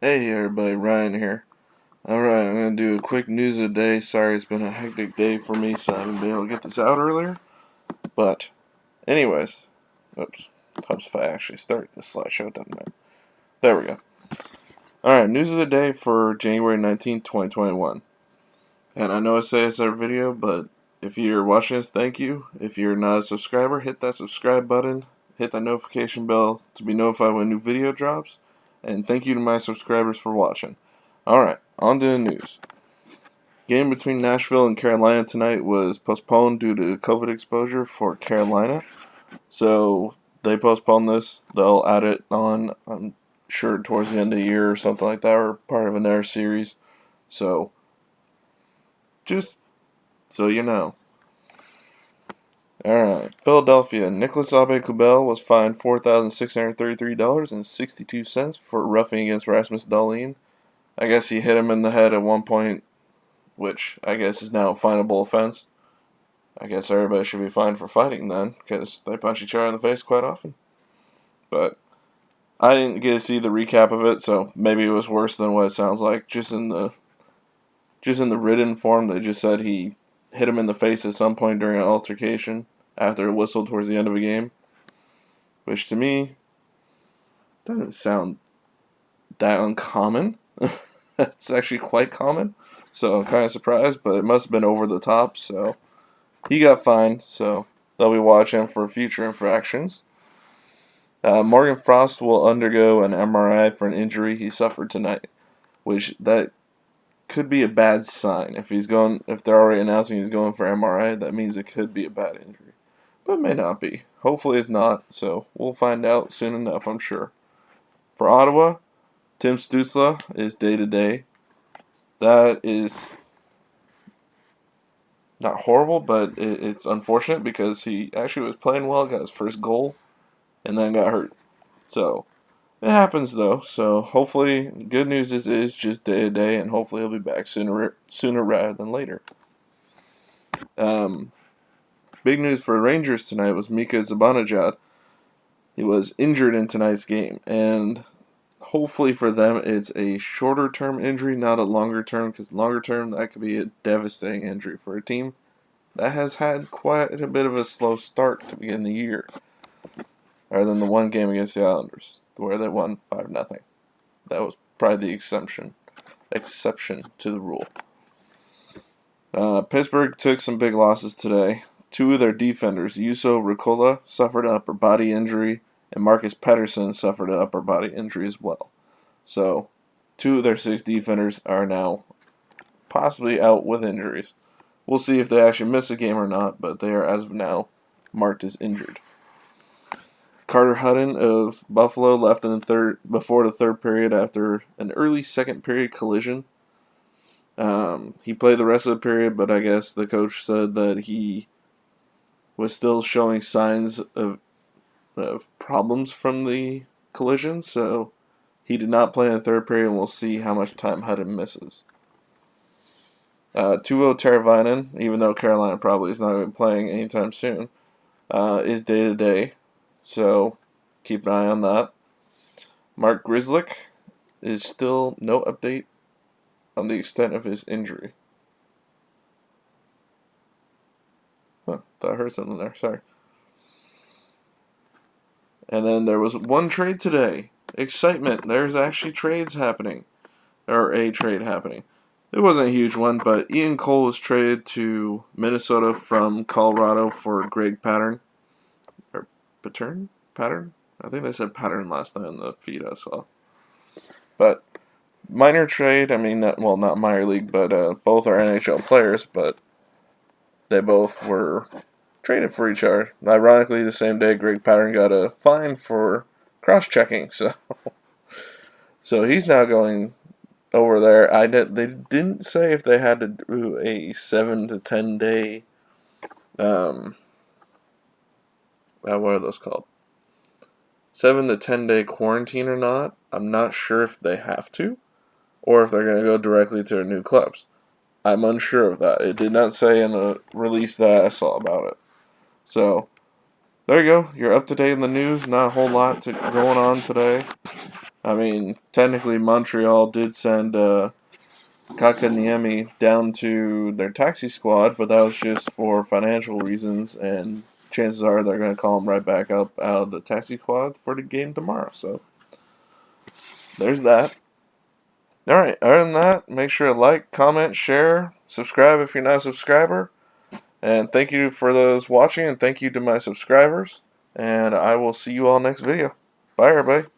Hey everybody, Ryan here. Alright, I'm gonna do a quick news of the day. Sorry, it's been a hectic day for me, so I haven't been able to get this out earlier. But, anyways, oops, helps if I actually start this slideshow, doesn't it? There we go. Alright, news of the day for January 19th, 2021. And I know I say this every video, but if you're watching this, thank you. If you're not a subscriber, hit that subscribe button, hit that notification bell to be notified when a new video drops. And thank you to my subscribers for watching. Alright, on to the news. Game between Nashville and Carolina tonight was postponed due to COVID exposure for Carolina. So they postponed this. They'll add it on, I'm sure, towards the end of the year or something like that, or part of another series. So, just so you know. Alright, Philadelphia. Nicholas Aube-Kubel was fined $4,633.62 for roughing against Rasmus Dahlin. I guess he hit him in the head at one point, which I guess is now a finable offense. I guess everybody should be fined for fighting then, because they punch each other in the face quite often. But I didn't get to see the recap of it, so maybe it was worse than what it sounds like. Just in the written form, they just said he hit him in the face at some point during an altercation after a whistle towards the end of a game, which to me doesn't sound that uncommon. It's actually quite common, so I'm kind of surprised, but it must have been over the top, so he got fined, so they'll be watching him for future infractions. Morgan Frost will undergo an MRI for an injury he suffered tonight, which that could be a bad sign. If they're already announcing he's going for MRI, that means it could be a bad injury, but it may not be. Hopefully it's not, so we'll find out soon enough, I'm sure. For Ottawa, Tim Stützle is day-to-day. That is not horrible, but it's unfortunate because he actually was playing well, got his first goal, and then got hurt. So, it happens though. So, hopefully, good news is it's just day-to-day, and hopefully he'll be back sooner rather than later. Big news for Rangers tonight was Mika Zibanejad. He was injured in tonight's game, and hopefully for them it's a shorter term injury, not a longer term, because longer term that could be a devastating injury for a team that has had quite a bit of a slow start to begin the year. Other than the one game against the Islanders, where they won 5-0. That was probably the exception to the rule. Pittsburgh took some big losses today. Two of their defenders, Juuso Riikola, suffered an upper body injury, and Marcus Pettersson suffered an upper body injury as well. So, 2 of their 6 defenders are now possibly out with injuries. We'll see if they actually miss a game or not, but they are, as of now, marked as injured. Carter Hutton of Buffalo left before the third period after an early second period collision. He played the rest of the period, but I guess the coach said that he was still showing signs of problems from the collision, so he did not play in the third period, and we'll see how much time Hutton misses. Teuvo Teravainen, even though Carolina probably is not going to be playing anytime soon, is day-to-day, so keep an eye on that. Mark Grzelcyk is still no update on the extent of his injury. Thought I heard something there, sorry. And then there was one trade today. Excitement. There's actually trades happening. Or a trade happening. It wasn't a huge one, but Ian Cole was traded to Minnesota from Colorado for Greg Pattern. Or Pattern? Pattern? I think they said Pattern last night in the feed I saw. But minor trade, I mean, not minor league, but both are NHL players, but they both were traded for each other. Ironically, the same day Greg Pattern got a fine for cross-checking, so he's now going over there. They didn't say if they had to do a 7 to 10 day, what are those called? 7 to 10 day quarantine or not. I'm not sure if they have to, or if they're going to go directly to their new clubs. I'm unsure of that. It did not say in the release that I saw about it. So, there you go. You're up to date in the news. Not a whole lot going on today. I mean, technically Montreal did send Kakaniemi down to their taxi squad, but that was just for financial reasons, and chances are they're going to call him right back up out of the taxi squad for the game tomorrow. So there's that. Alright, other than that, make sure to like, comment, share, subscribe if you're not a subscriber. And thank you for those watching, and thank you to my subscribers. And I will see you all next video. Bye, everybody.